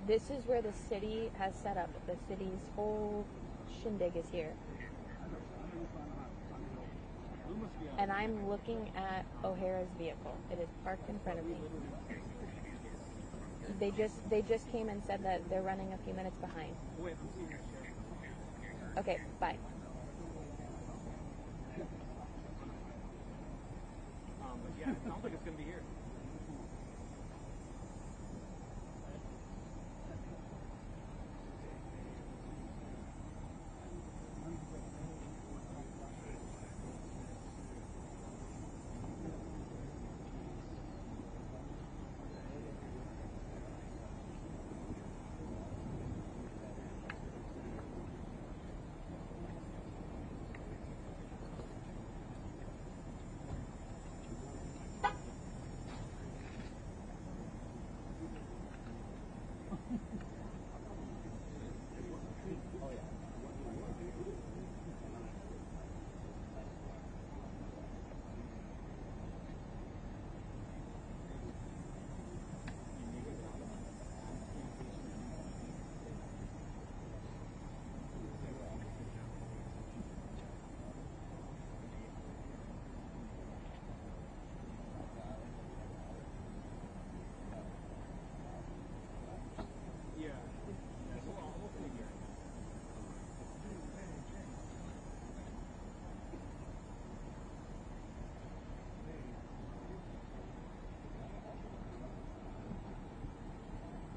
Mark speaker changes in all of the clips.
Speaker 1: This is where the city has set up. The city's whole shindig is here. And I'm looking at O'Hara's vehicle. It is parked in front of me. They just came and said that they're running a few minutes behind. Okay, bye.
Speaker 2: But yeah, it sounds like it's going to be here.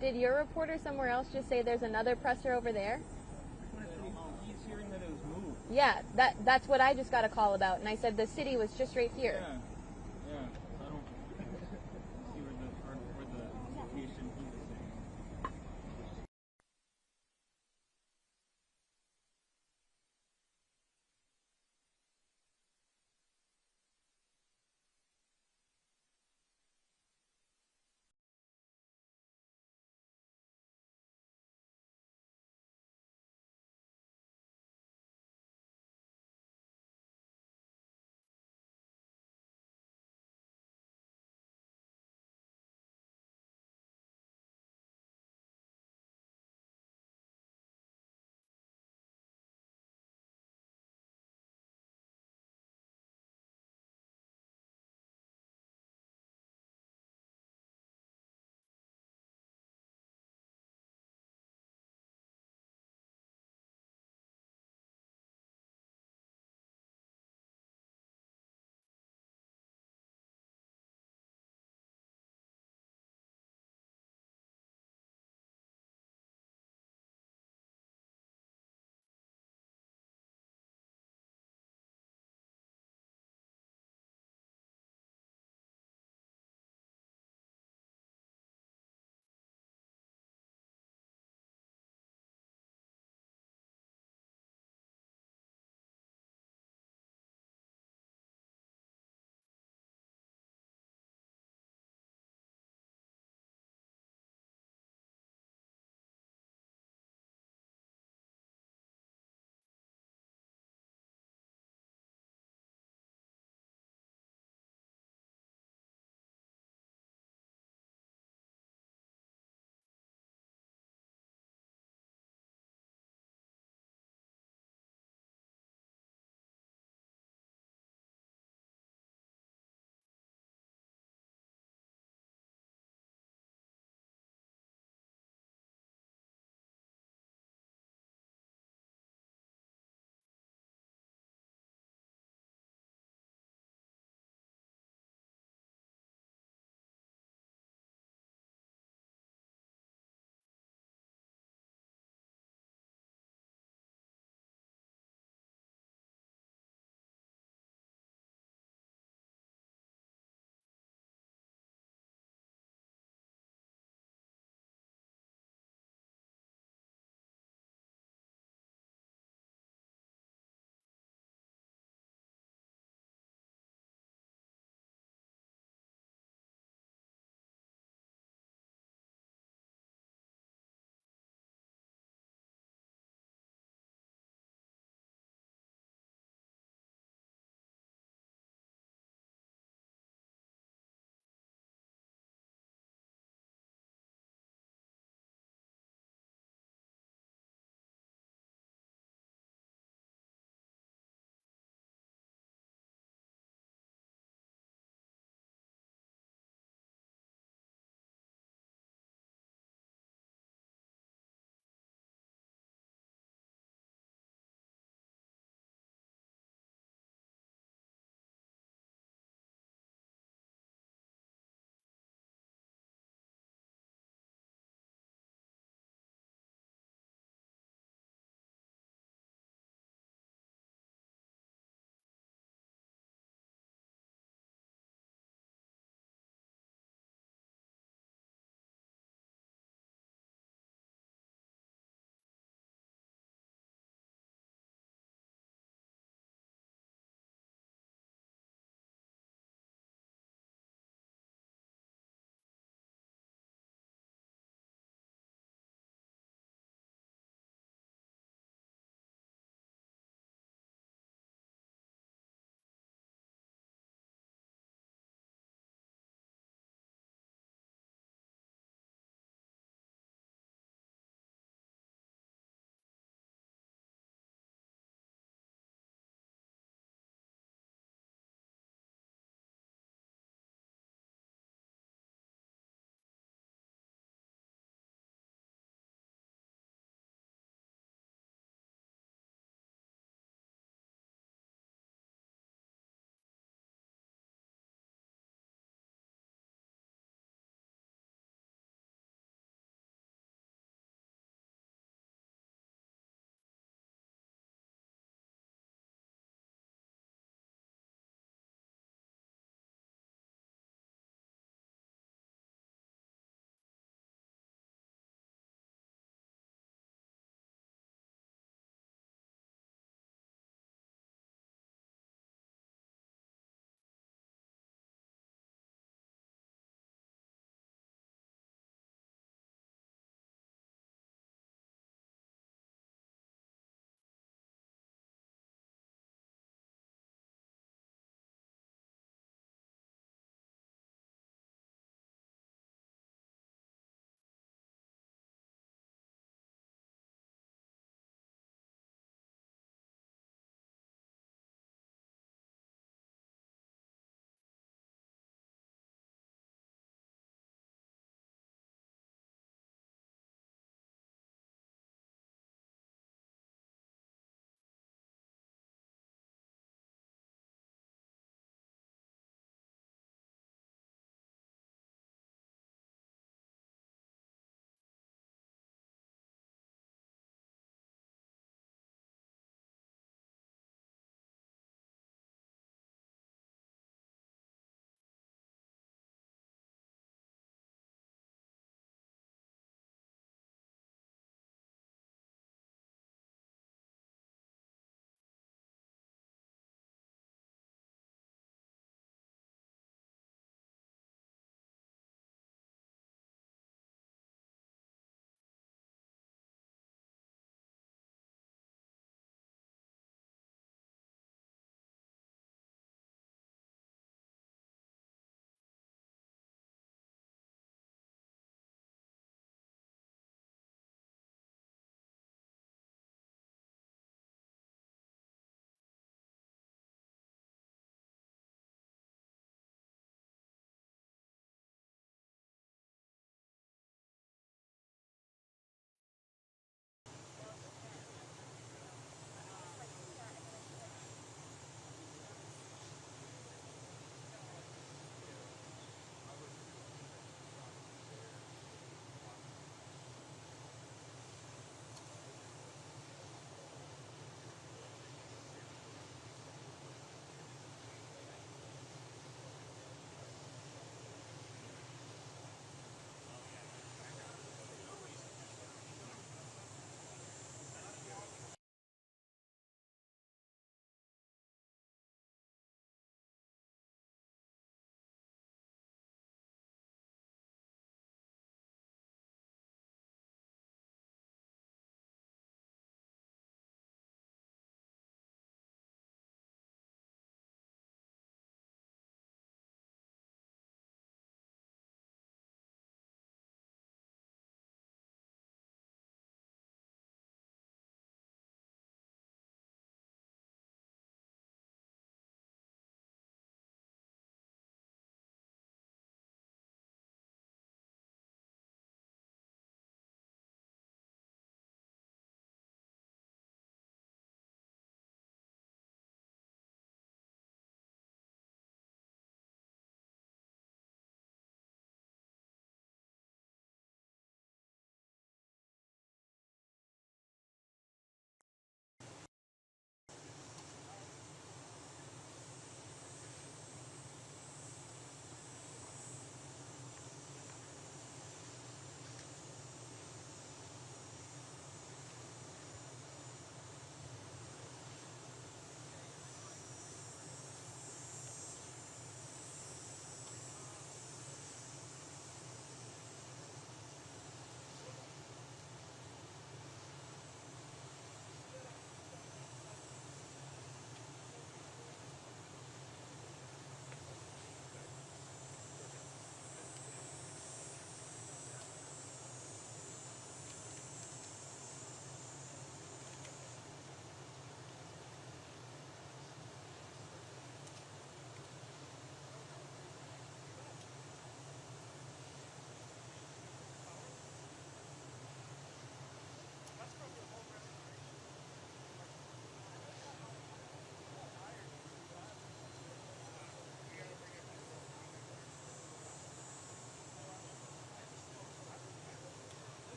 Speaker 1: Did your reporter somewhere else just say there's another presser over there?
Speaker 2: He's hearing that it was moved.
Speaker 1: Yeah, that's what I just got a call about, and I said the city was just right here.
Speaker 2: Yeah.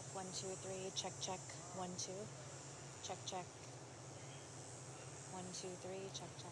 Speaker 3: check, 1, 2, 3, check, check, 1, 2, check, check, 1, 2, 3, check, check.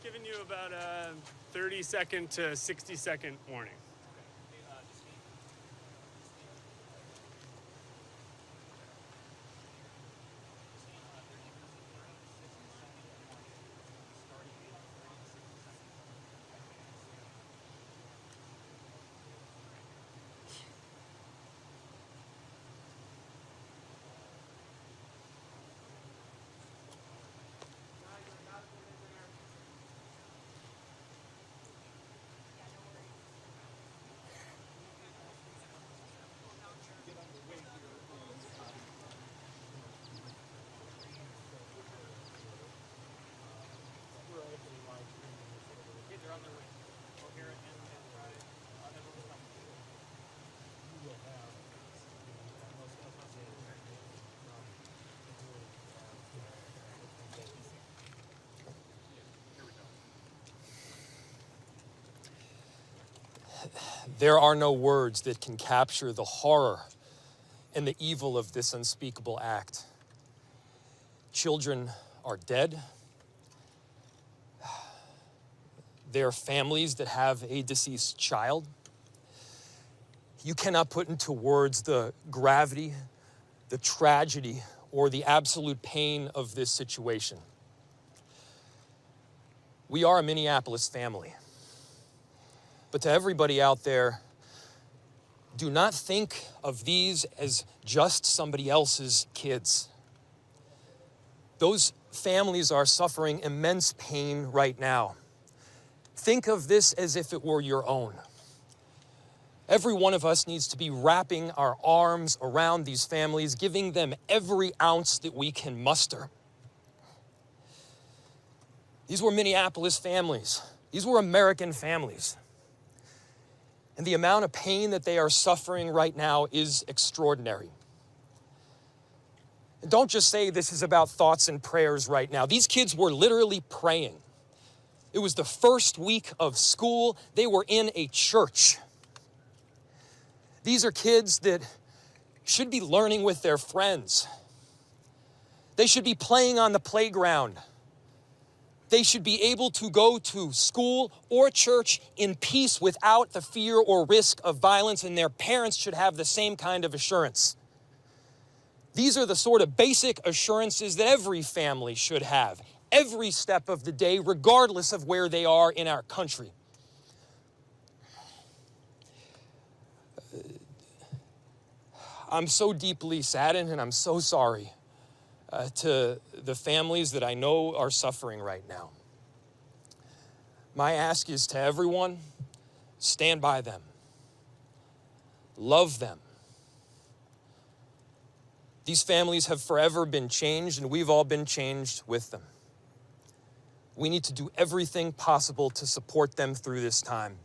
Speaker 4: Giving you about a 30-second to 60-second warning.
Speaker 5: There are no words that can capture the horror and the evil of this unspeakable act. Children are dead. There are families that have a deceased child. You cannot put into words the gravity, the tragedy, or the absolute pain of this situation. We are a Minneapolis family. But to everybody out there, do not think of these as just somebody else's kids. Those families are suffering immense pain right now. Think of this as if it were your own. Every one of us needs to be wrapping our arms around these families, giving them every ounce that we can muster. These were Minneapolis families. These were American families. And the amount of pain that they are suffering right now is extraordinary. And don't just say this is about thoughts and prayers right now. These kids were literally praying. It was the first week of school. They were in a church. These are kids that should be learning with their friends. They should be playing on the playground. They should be able to go to school or church in peace without the fear or risk of violence, and their parents should have the same kind of assurance. These are the sort of basic assurances that every family should have, every step of the day, regardless of where they are in our country. I'm so deeply saddened, and I'm so sorry to the families that I know are suffering right now. My ask is to everyone, stand by them. Love them. These families have forever been changed, and we've all been changed with them. We need to do everything possible to support them through this time.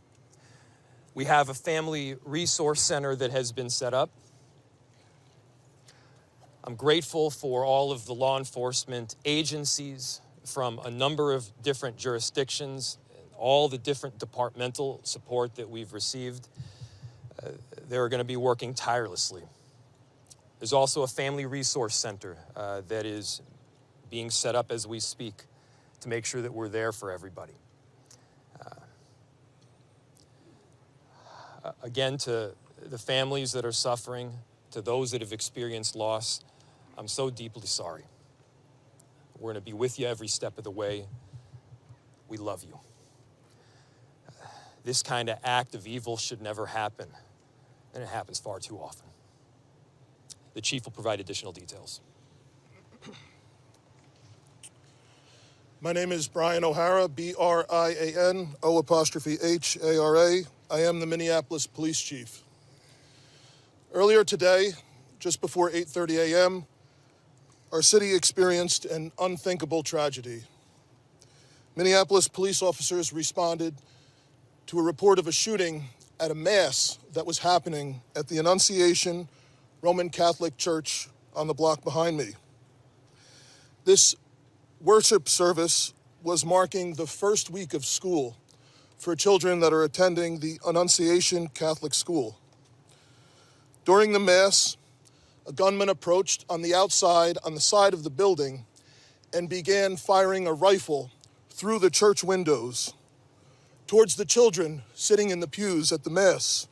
Speaker 5: We have a family resource center that has been set up. I'm grateful for all of the law enforcement agencies from a number of different jurisdictions, all the different departmental support that we've received. They're going to be working tirelessly. There's also a family resource center that is being set up as we speak to make sure that we're there for everybody. Again, to the families that are suffering, to those that have experienced loss, I'm so deeply sorry. We're going to be with you every step of the way. We love you. This kind of act of evil should never happen, and it happens far too often. The chief will provide additional details.
Speaker 6: My name is Brian O'Hara, B-R-I-A-N, O''H-A-R-A. I am the Minneapolis Police Chief. Earlier today, just before 8:30 a.m., our city experienced an unthinkable tragedy. Minneapolis police officers responded to a report of a shooting at a mass that was happening at the Annunciation Roman Catholic Church on the block behind me. This worship service was marking the first week of school for children that are attending the Annunciation Catholic School. During the mass, a gunman approached on the outside on the side of the building and began firing a rifle through the church windows towards the children sitting in the pews at the mass.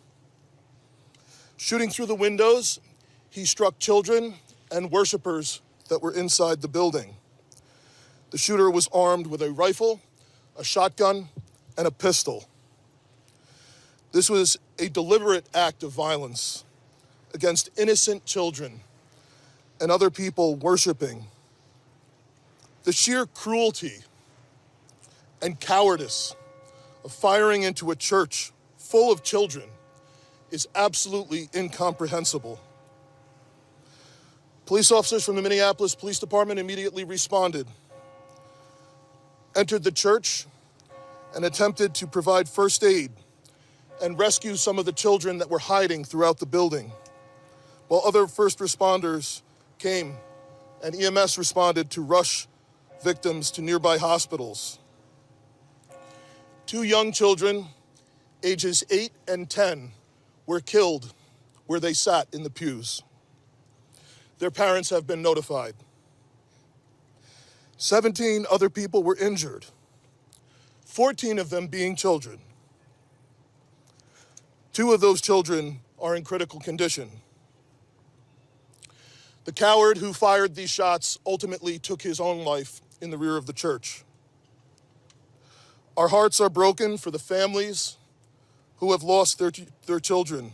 Speaker 6: Shooting through the windows, he struck children and worshipers that were inside the building. The shooter was armed with a rifle, a shotgun, and a pistol. This was a deliberate act of violence against innocent children and other people worshiping. The sheer cruelty and cowardice of firing into a church full of children is absolutely incomprehensible. Police officers from the Minneapolis Police Department immediately responded, entered the church, and attempted to provide first aid and rescue some of the children that were hiding throughout the building, while other first responders came and EMS responded to rush victims to nearby hospitals. 2 young children, ages 8 and 10, were killed where they sat in the pews. Their parents have been notified. 17 other people were injured, 14 of them being children. 2 of those children are in critical condition. The coward who fired these shots ultimately took his own life in the rear of the church. Our hearts are broken for the families who have lost their children,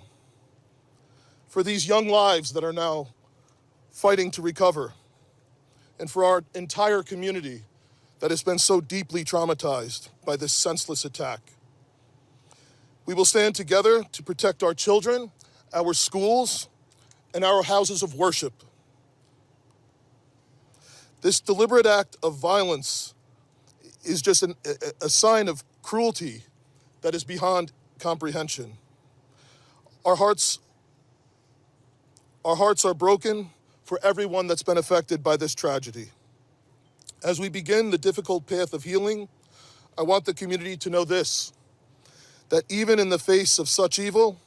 Speaker 6: for these young lives that are now fighting to recover, and for our entire community that has been so deeply traumatized by this senseless attack. We will stand together to protect our children, our schools, and our houses of worship. This deliberate act of violence is just a sign of cruelty that is beyond comprehension. Our hearts are broken for everyone that's been affected by this tragedy. As we begin the difficult path of healing, I want the community to know this, that even in the face of such evil,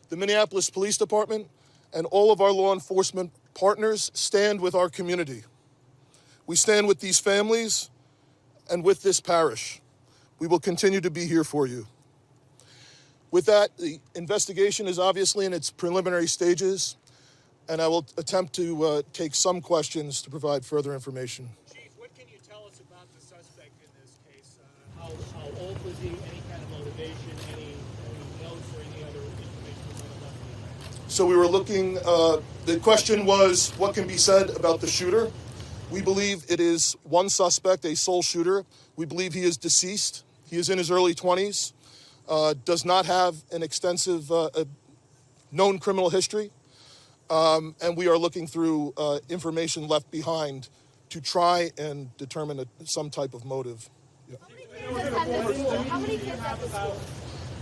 Speaker 6: the Minneapolis Police Department and all of our law enforcement partners stand with our community. We stand with these families and with this parish. We will continue to be here for you. With that, the investigation is obviously in its preliminary stages, and I will attempt to take some questions to provide further information.
Speaker 2: Chief, what can you tell us about the suspect in this case? How old was he? Any kind of motivation? Any notes or any other information about?
Speaker 6: So we were looking, the question was, what can be said about the shooter? We believe it is one suspect, a sole shooter. We believe he is deceased. He is in his early 20s, does not have an extensive known criminal history, and we are looking through information left behind to try and determine some type of motive. Yeah.
Speaker 7: How many kids at the school?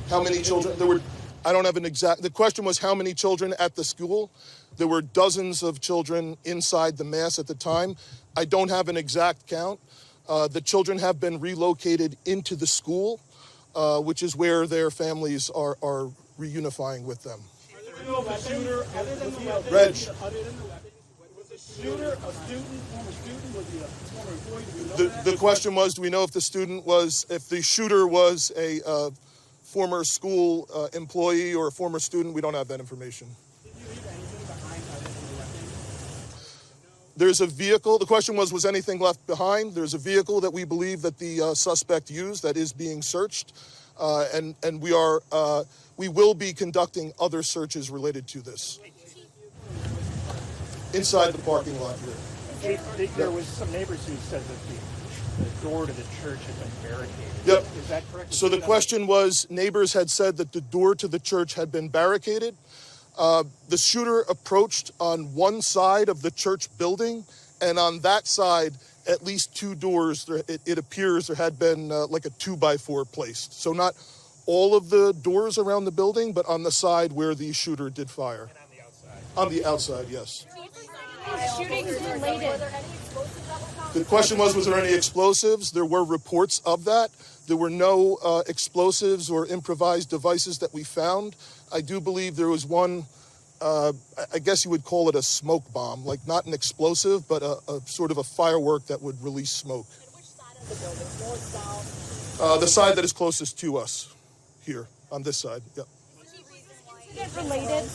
Speaker 6: How many children? I don't have an exact, the question was how many children at the school. There were dozens of children inside the mass at the time. I don't have an exact count. The children have been relocated into the school, which is where their families are reunifying with them. Reg.
Speaker 2: Was the shooter a student, former student? Was he a former employee?
Speaker 6: The question was, do we know if the shooter was a former school employee or a former student? We don't have that information. There's a vehicle. The question was anything left behind? There's a vehicle that we believe that the suspect used that is being searched, and we will be conducting other searches related to this. Inside the parking lot here.
Speaker 2: There was some neighbors who said that the door to the church had been barricaded.
Speaker 6: Yep.
Speaker 2: Is that correct?
Speaker 6: So the question was, neighbors had said that the door to the church had been barricaded. The shooter approached on one side of the church building, and on that side, at least 2 doors, it appears there had been like a 2x4 placed. So not all of the doors around the building, but on the side where the shooter did fire.
Speaker 2: And on the outside?
Speaker 6: On the outside, yes.
Speaker 7: Shootings related.
Speaker 6: The question was there any explosives? There were reports of that. There were no explosives or improvised devices that we found. I do believe there was one, I guess you would call it a smoke bomb, like not an explosive, but a sort of a firework that would release smoke.
Speaker 7: And which side of the building? North, south?
Speaker 6: The side that is closest to us, here, on this side, yep.
Speaker 7: Related?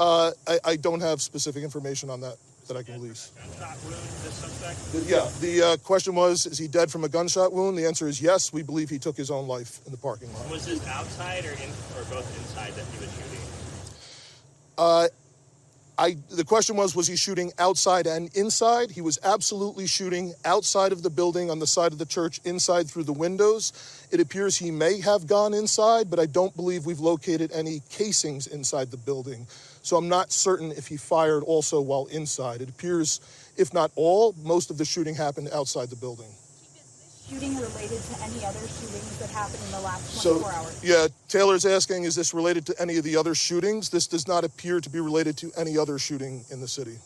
Speaker 6: I don't have specific information on that I can release.
Speaker 2: Gunshot wound, this suspect?
Speaker 6: Yeah, the question was, is he dead from a gunshot wound? The answer is yes. We believe he took his own life in the parking lot.
Speaker 8: Was this outside or both inside that he was shooting?
Speaker 6: The question was he shooting outside and inside? He was absolutely shooting outside of the building on the side of the church, inside through the windows. It appears he may have gone inside, but I don't believe we've located any casings inside the building. So I'm not certain if he fired also while inside. It appears, if not all, most of the shooting happened outside the building.
Speaker 7: Shooting related to any other shootings that happened in the last 24 hours?
Speaker 6: Yeah, Taylor's asking, is this related to any of the other shootings? This does not appear to be related to any other shooting in the city.
Speaker 7: You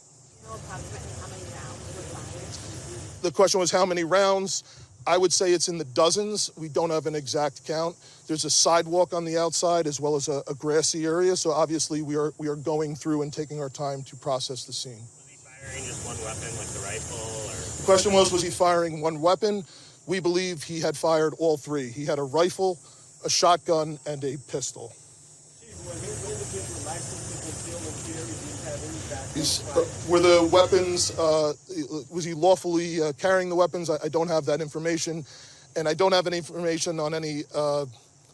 Speaker 7: know approximately how many rounds were fired?
Speaker 6: The question was how many rounds. I would say it's in the dozens. We don't have an exact count. There's a sidewalk on the outside as well as a grassy area. So obviously we are going through and taking our time to process the scene.
Speaker 8: Was he firing just one weapon, like the rifle, or?
Speaker 6: The question was he firing one weapon? We believe he had fired all three. He had a rifle, a shotgun, and a pistol. Were the weapons, was he lawfully carrying the weapons? I don't have that information. And I don't have any information on any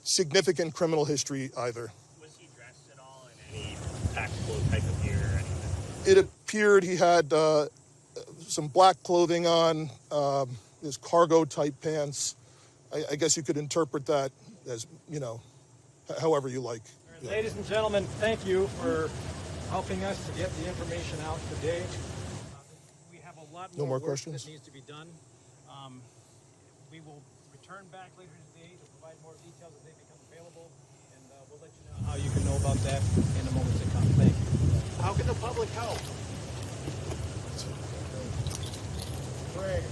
Speaker 6: significant criminal history either.
Speaker 8: Was he dressed at all in any tactical type of gear or anything?
Speaker 6: It appeared he had some black clothing on, his cargo-type pants. I guess you could interpret that as, you know, however you like.
Speaker 9: Yeah. Ladies and gentlemen, thank you for helping us to get the information out today. We have a lot more work
Speaker 6: questions?
Speaker 9: that needs to be done. We will return back later today to provide more details as they become available, and we'll let you know how you can know about that in the moments to come. Thank you.
Speaker 2: How can the public help? Great.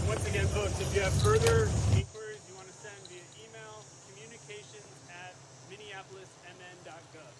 Speaker 4: Once again, folks, if you have further inquiries you want to send via email, communications@minneapolismn.gov.